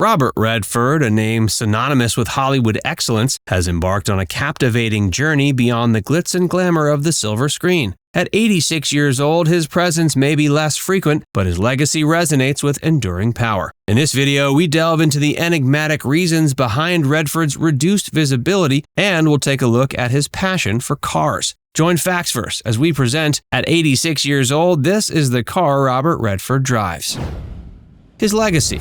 Robert Redford, a name synonymous with Hollywood excellence, has embarked on a captivating journey beyond the glitz and glamour of the silver screen. At 86 years old, his presence may be less frequent, but his legacy resonates with enduring power. In this video, we delve into the enigmatic reasons behind Redford's reduced visibility, and we'll take a look at his passion for cars. Join Factsverse as we present, at 86 years old, this is the car Robert Redford drives. His legacy.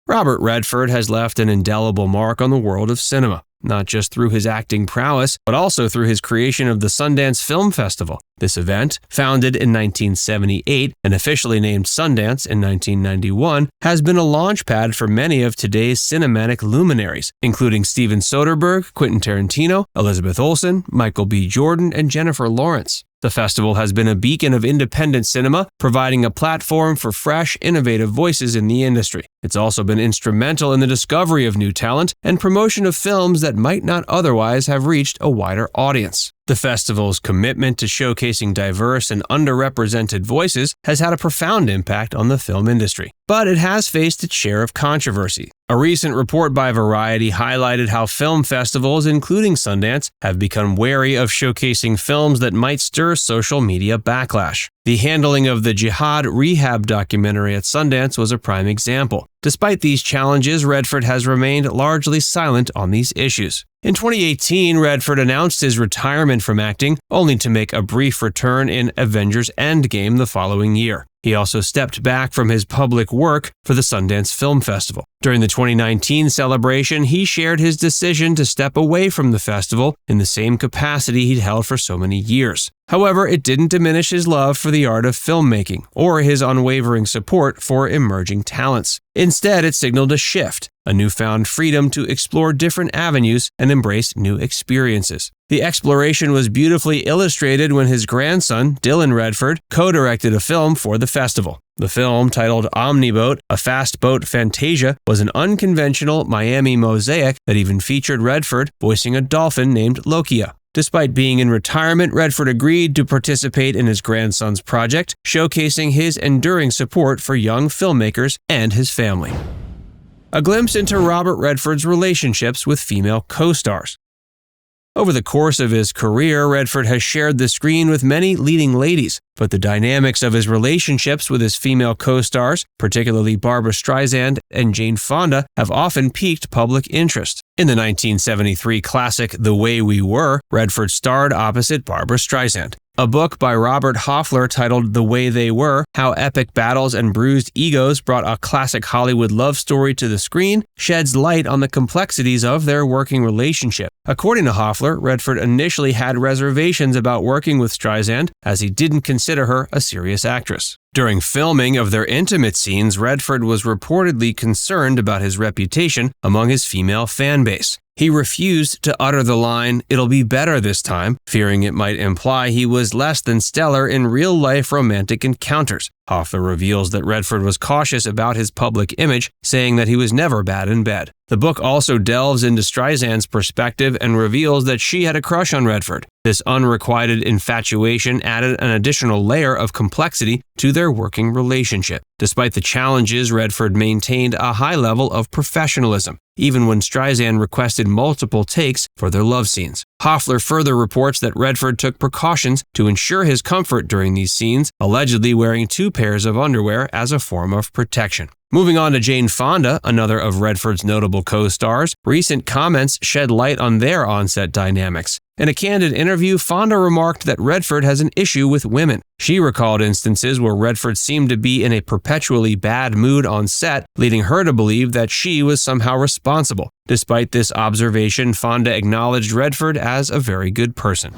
Robert Redford has left an indelible mark on the world of cinema, not just through his acting prowess, but also through his creation of the Sundance Film Festival. This event, founded in 1978 and officially named Sundance in 1991, has been a launchpad for many of today's cinematic luminaries, including Steven Soderbergh, Quentin Tarantino, Elizabeth Olsen, Michael B. Jordan, and Jennifer Lawrence. The festival has been a beacon of independent cinema, providing a platform for fresh, innovative voices in the industry. It's also been instrumental in the discovery of new talent and promotion of films that might not otherwise have reached a wider audience. The festival's commitment to showcasing diverse and underrepresented voices has had a profound impact on the film industry, but it has faced its share of controversy. A recent report by Variety highlighted how film festivals, including Sundance, have become wary of showcasing films that might stir social media backlash. The handling of the Jihad Rehab documentary at Sundance was a prime example. Despite these challenges, Redford has remained largely silent on these issues. In 2018, Redford announced his retirement from acting, only to make a brief return in Avengers Endgame the following year. He also stepped back from his public work for the Sundance Film Festival. During the 2019 celebration, he shared his decision to step away from the festival in the same capacity he'd held for so many years. However, it didn't diminish his love for the art of filmmaking or his unwavering support for emerging talents. Instead, it signaled a shift, a newfound freedom to explore different avenues and embrace new experiences. The exploration was beautifully illustrated when his grandson, Dylan Redford, co-directed a film for the festival. The film, titled Omniboat, a fast boat fantasia, was an unconventional Miami mosaic that even featured Redford voicing a dolphin named Lokia. Despite being in retirement, Redford agreed to participate in his grandson's project, showcasing his enduring support for young filmmakers and his family. A glimpse into Robert Redford's relationships with female co-stars. Over the course of his career, Redford has shared the screen with many leading ladies, but the dynamics of his relationships with his female co-stars, particularly Barbra Streisand and Jane Fonda, have often piqued public interest. In the 1973 classic The Way We Were, Redford starred opposite Barbra Streisand. A book by Robert Hoffler titled The Way They Were, How Epic Battles and Bruised Egos Brought a Classic Hollywood Love Story to the Screen, sheds light on the complexities of their working relationship. According to Hoffler, Redford initially had reservations about working with Streisand, as he didn't consider her a serious actress. During filming of their intimate scenes, Redford was reportedly concerned about his reputation among his female fan base. He refused to utter the line, "It'll be better this time," fearing it might imply he was less than stellar in real-life romantic encounters. Hoffler reveals that Redford was cautious about his public image, saying that he was never bad in bed. The book also delves into Streisand's perspective and reveals that she had a crush on Redford. This unrequited infatuation added an additional layer of complexity to their working relationship. Despite the challenges, Redford maintained a high level of professionalism, even when Streisand requested multiple takes for their love scenes. Hoffler further reports that Redford took precautions to ensure his comfort during these scenes, allegedly wearing 2 pairs of underwear as a form of protection. Moving on to Jane Fonda, another of Redford's notable co-stars, recent comments shed light on their on-set dynamics. In a candid interview, Fonda remarked that Redford has an issue with women. She recalled instances where Redford seemed to be in a perpetually bad mood on set, leading her to believe that she was somehow responsible. Despite this observation, Fonda acknowledged Redford as a very good person.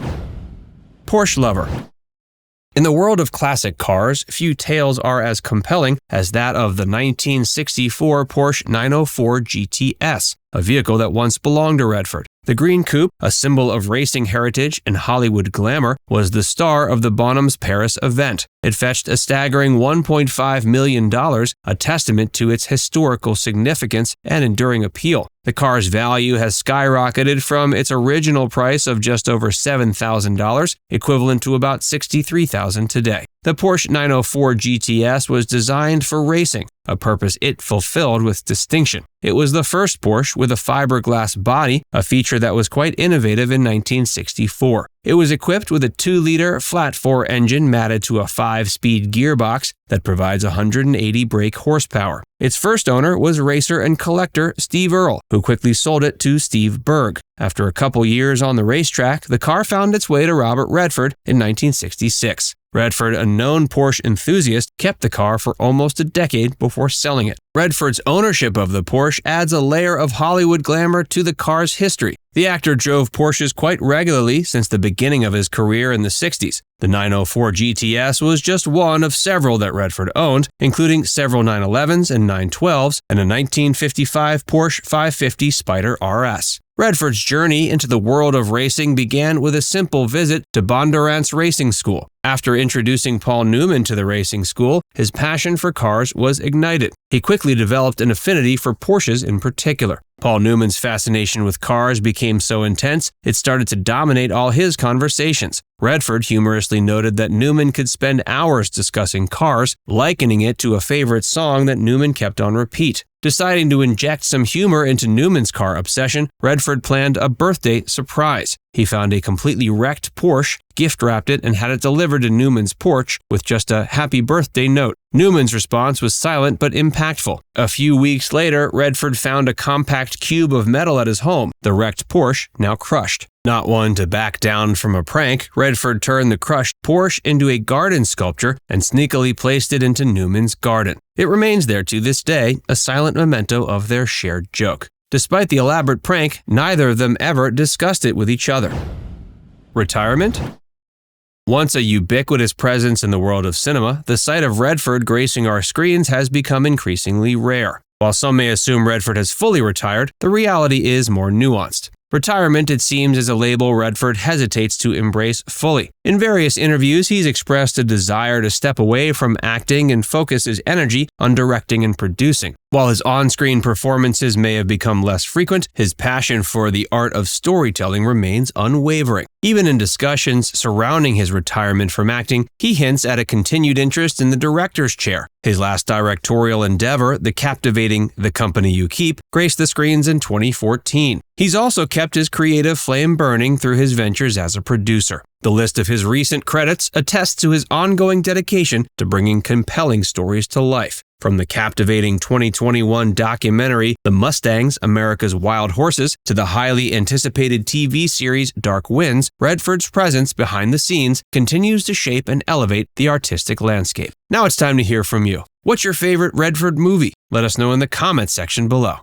Porsche Lover. In the world of classic cars, few tales are as compelling as that of the 1964 Porsche 904 GTS, a vehicle that once belonged to Redford. The green coupe, a symbol of racing heritage and Hollywood glamour, was the star of the Bonhams Paris event. It fetched a staggering $1.5 million, a testament to its historical significance and enduring appeal. The car's value has skyrocketed from its original price of just over $7,000, equivalent to about $63,000 today. The Porsche 904 GTS was designed for racing, a purpose it fulfilled with distinction. It was the first Porsche with a fiberglass body, a feature that was quite innovative in 1964. It was equipped with a 2-liter flat-4 engine matted to a 5-speed gearbox that provides 180 brake horsepower. Its first owner was racer and collector Steve Earle, who quickly sold it to Steve Berg. After a couple years on the racetrack, the car found its way to Robert Redford in 1966. Redford, a known Porsche enthusiast, kept the car for almost a decade before selling it. Redford's ownership of the Porsche adds a layer of Hollywood glamour to the car's history. The actor drove Porsches quite regularly since the beginning of his career in the 60s. The 904 GTS was just one of several that Redford owned, including several 911s and 912s and a 1955 Porsche 550 Spyder RS. Redford's journey into the world of racing began with a simple visit to Bondurant's racing school. After introducing Paul Newman to the racing school, his passion for cars was ignited. He quickly developed an affinity for Porsches in particular. Paul Newman's fascination with cars became so intense, it started to dominate all his conversations. Redford humorously noted that Newman could spend hours discussing cars, likening it to a favorite song that Newman kept on repeat. Deciding to inject some humor into Newman's car obsession, Redford planned a birthday surprise. He found a completely wrecked Porsche, gift-wrapped it, and had it delivered to Newman's porch with just a happy birthday note. Newman's response was silent but impactful. A few weeks later, Redford found a compact cube of metal at his home, the wrecked Porsche, now crushed. Not one to back down from a prank, Redford turned the crushed Porsche into a garden sculpture and sneakily placed it into Newman's garden. It remains there to this day, a silent memento of their shared joke. Despite the elaborate prank, neither of them ever discussed it with each other. Retirement? Once a ubiquitous presence in the world of cinema, the sight of Redford gracing our screens has become increasingly rare. While some may assume Redford has fully retired, the reality is more nuanced. Retirement, it seems, is a label Redford hesitates to embrace fully. In various interviews, he's expressed a desire to step away from acting and focus his energy on directing and producing. While his on-screen performances may have become less frequent, his passion for the art of storytelling remains unwavering. Even in discussions surrounding his retirement from acting, he hints at a continued interest in the director's chair. His last directorial endeavor, the captivating The Company You Keep, graced the screens in 2014. He's also kept his creative flame burning through his ventures as a producer. The list of his recent credits attests to his ongoing dedication to bringing compelling stories to life. From the captivating 2021 documentary The Mustangs, America's Wild Horses, to the highly anticipated TV series Dark Winds, Redford's presence behind the scenes continues to shape and elevate the artistic landscape. Now it's time to hear from you. What's your favorite Redford movie? Let us know in the comments section below.